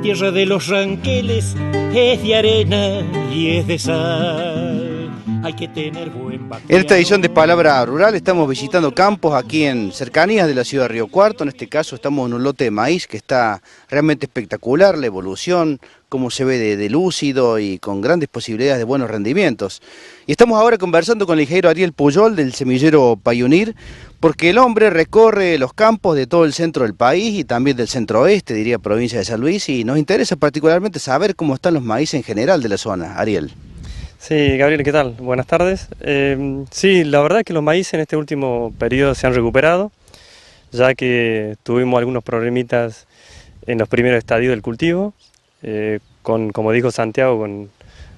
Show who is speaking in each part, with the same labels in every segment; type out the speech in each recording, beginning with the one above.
Speaker 1: tierra de los ranqueles es de arena y es de sal. Hay que tener buen vaqueano.
Speaker 2: En esta edición de Palabra Rural estamos visitando campos aquí en cercanías de la ciudad de Río Cuarto. En este caso estamos en un lote de maíz que está realmente espectacular, la evolución, cómo se ve de lúcido y con grandes posibilidades de buenos rendimientos. Y estamos ahora conversando con el ingeniero Ariel Pujol del semillero Pioneer, porque el hombre recorre los campos de todo el centro del país y también del centro oeste, diría provincia de San Luis, y nos interesa particularmente saber cómo están los maíces en general de la zona. Ariel.
Speaker 3: Sí, Gabriel, ¿qué tal? Buenas tardes. Sí, la verdad es que los maíces en este último periodo se han recuperado, ya que tuvimos algunos problemitas en los primeros estadios del cultivo, como dijo Santiago, con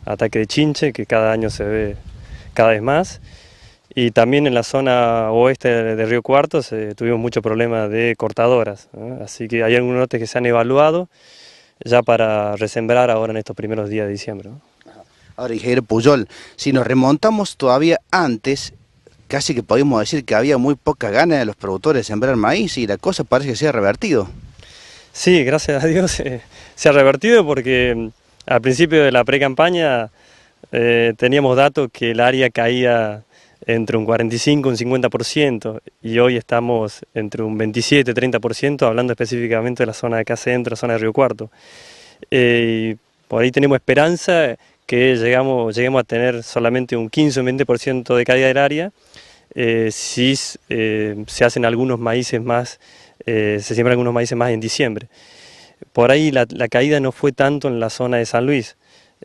Speaker 3: ataque de chinche, que cada año se ve cada vez más. Y también en la zona oeste de Río Cuarto tuvimos muchos problemas de cortadoras, ¿eh? Así que hay algunos lotes que se han evaluado ya para resembrar ahora en estos primeros días de diciembre, ¿no?
Speaker 2: Ahora, ingeniero Pujol, si nos remontamos todavía antes, casi que podemos decir que había muy poca gana de los productores de sembrar maíz y la cosa parece que se ha revertido.
Speaker 3: Sí, gracias a Dios se ha revertido porque al principio de la pre-campaña teníamos datos que el área caía entre un 45 y un 50% y hoy estamos entre un 27 y 30%, hablando específicamente de la zona de acá centro, zona de Río Cuarto. Por ahí tenemos esperanza que lleguemos a tener solamente un 15 o un 20% de caída del área, si se hacen algunos maíces más, se siembran algunos maíces más en diciembre. Por ahí la caída no fue tanto en la zona de San Luis.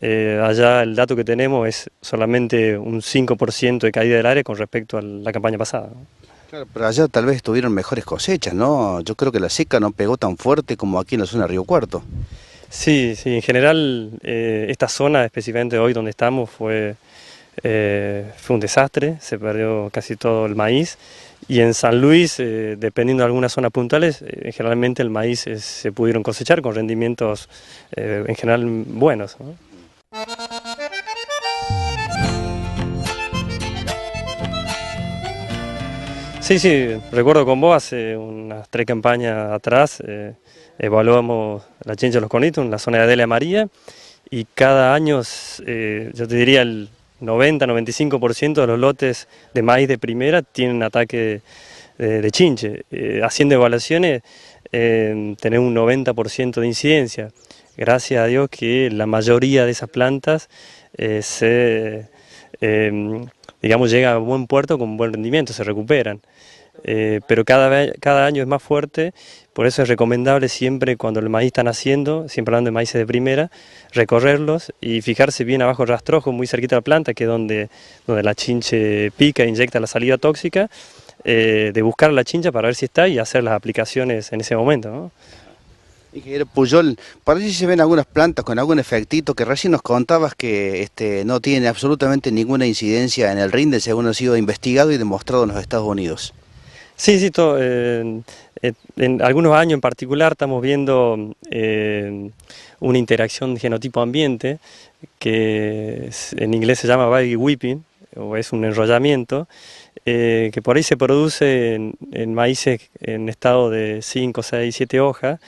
Speaker 3: Allá el dato que tenemos es solamente un 5% de caída del área con respecto a la campaña pasada, ¿no?
Speaker 2: Claro, pero allá tal vez tuvieron mejores cosechas, ¿no? Yo creo que la seca no pegó tan fuerte como aquí en la zona de Río Cuarto.
Speaker 3: Sí, sí, en general esta zona, específicamente hoy donde estamos, fue un desastre, se perdió casi todo el maíz. Y en San Luis, dependiendo de algunas zonas puntuales, generalmente el maíz se pudieron cosechar con rendimientos en general buenos, ¿no? Sí, recuerdo con vos hace unas 3 campañas atrás, evaluamos la chincha de los cornitos en la zona de Adela María y cada año, yo te diría el 90-95% de los lotes de maíz de primera tienen ataque de chinche. Haciendo evaluaciones, tener un 90% de incidencia. Gracias a Dios que la mayoría de esas plantas digamos, llega a buen puerto con buen rendimiento, se recuperan. Pero cada año es más fuerte, por eso es recomendable siempre cuando el maíz está naciendo, siempre hablando de maíces de primera, recorrerlos y fijarse bien abajo el rastrojo, muy cerquita de la planta, que es donde la chinche pica e inyecta la saliva tóxica, de buscar la chincha para ver si está y hacer las aplicaciones en ese momento, ¿no?
Speaker 2: Ingeniero Pujol, por allí se ven algunas plantas con algún efectito que recién nos contabas que no tiene absolutamente ninguna incidencia en el rinde según ha sido investigado y demostrado en los Estados Unidos.
Speaker 3: Sí, en algunos años en particular estamos viendo una interacción genotipo-ambiente que en inglés se llama baby whipping, o es un enrollamiento, que por ahí se produce en maíces en estado de 5, 6, 7 hojas.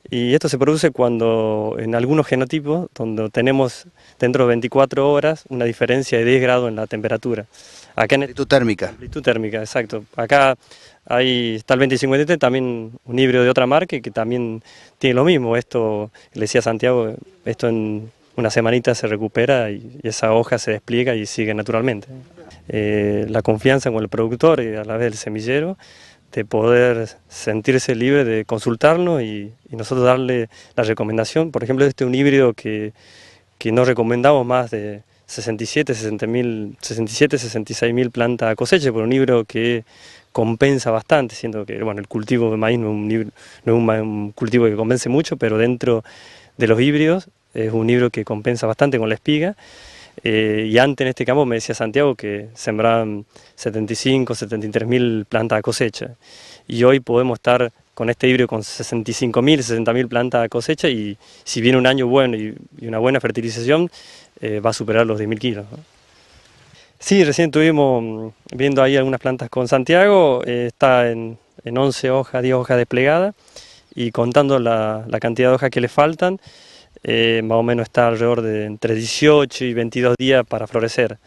Speaker 3: Y esto se produce cuando en algunos genotipos, donde tenemos dentro de 24 horas una diferencia de 10 grados en la temperatura. Acá en
Speaker 2: amplitud térmica.
Speaker 3: Amplitud térmica, exacto. Acá está el 2053, también un híbrido de otra marca que también tiene lo mismo. Esto, le decía Santiago, esto en una semanita se recupera y esa hoja se despliega y sigue naturalmente. La confianza con el productor y a la vez el semillero, de poder sentirse libre de consultarnos y nosotros darle la recomendación. Por ejemplo, este es un híbrido que no recomendamos más de 66.000 plantas a cosecha, por un híbrido que compensa bastante, siendo que bueno, el cultivo de maíz no es un cultivo que compense mucho, pero dentro de los híbridos es un híbrido que compensa bastante con la espiga. Y antes en este campo me decía Santiago que sembraban 75.000-73.000 plantas a cosecha y hoy podemos estar con este híbrido con 65.000-60.000 plantas a cosecha y si viene un año bueno y una buena fertilización va a superar los 10.000 kilos, ¿no? Sí, recién estuvimos viendo ahí algunas plantas con Santiago, está en 11 hojas, 10 hojas desplegadas y contando la cantidad de hojas que le faltan, más o menos está alrededor de entre 18 y 22 días para florecer.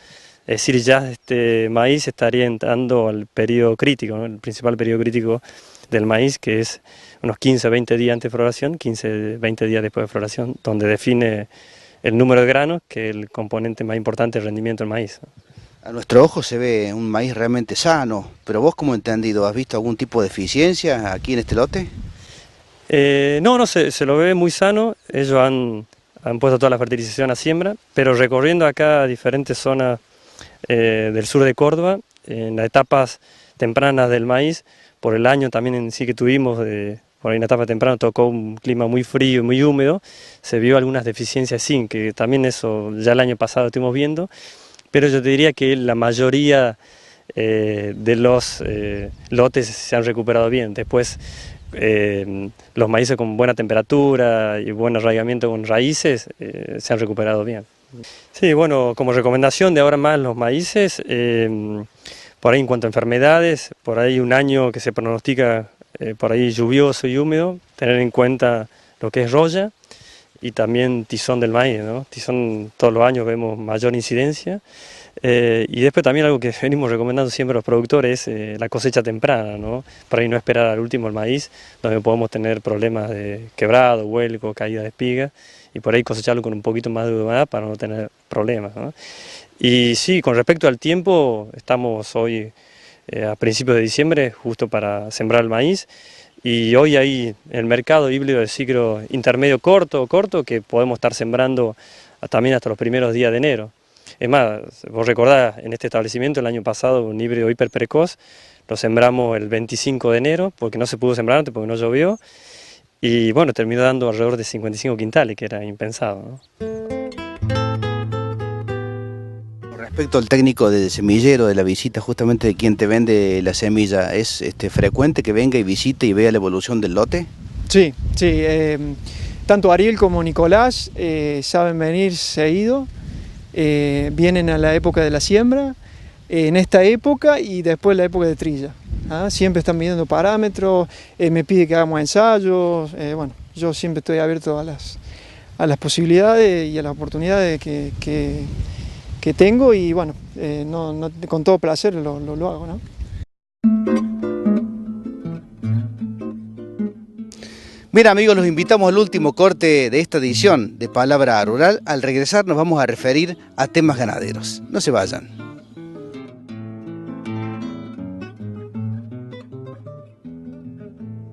Speaker 3: Es decir, ya este maíz estaría entrando al periodo crítico, ¿no? El principal periodo crítico del maíz, que es unos 15 o 20 días antes de floración, 15 20 días después de floración, donde define el número de granos, que es el componente más importante del rendimiento del maíz.
Speaker 2: A nuestro ojo se ve un maíz realmente sano, pero vos, ¿cómo entendido? ¿Has visto algún tipo de deficiencia aquí en este lote?
Speaker 3: No, se lo ve muy sano. Ellos han puesto toda la fertilización a siembra, pero recorriendo acá diferentes zonas del sur de Córdoba, en las etapas tempranas del maíz, por el año también en sí que tuvimos, por ahí en la etapa temprana tocó un clima muy frío y muy húmedo, se vio algunas deficiencias zinc, que también eso ya el año pasado estuvimos viendo, pero yo te diría que la mayoría de los lotes se han recuperado bien. Después los maíces con buena temperatura y buen arraigamiento con raíces se han recuperado bien. Sí, bueno, como recomendación de ahora más los maíces, por ahí en cuanto a enfermedades, por ahí un año que se pronostica por ahí lluvioso y húmedo, tener en cuenta lo que es roya y también tizón del maíz, ¿no? Tizón todos los años vemos mayor incidencia. Y después también algo que venimos recomendando siempre a los productores es la cosecha temprana, ¿no? Para ahí no esperar al último el maíz, donde podemos tener problemas de quebrado, vuelco, caída de espigas, y por ahí cosecharlo con un poquito más de humedad para no tener problemas, ¿no? Y sí, con respecto al tiempo, estamos hoy a principios de diciembre, justo para sembrar el maíz, y hoy hay el mercado híbrido de ciclo intermedio corto, que podemos estar sembrando también hasta los primeros días de enero. Es más, vos recordás, en este establecimiento el año pasado un híbrido hiper precoz, lo sembramos el 25 de enero, porque no se pudo sembrar antes, porque no llovió, y bueno, terminó dando alrededor de 55 quintales, que era impensado, ¿no?
Speaker 2: Respecto al técnico de semillero, de la visita justamente de quien te vende la semilla, ¿es frecuente que venga y visite y vea la evolución del lote?
Speaker 4: Sí, sí, tanto Ariel como Nicolás saben venir seguido, vienen a la época de la siembra, en esta época y después la época de trilla. Siempre están midiendo parámetros, me pide que hagamos ensayos, bueno, yo siempre estoy abierto a las posibilidades y a las oportunidades que tengo y bueno, con todo placer lo hago, ¿no?
Speaker 2: Bien amigos, los invitamos al último corte de esta edición de Palabra Rural. Al regresar nos vamos a referir a temas ganaderos. No se vayan.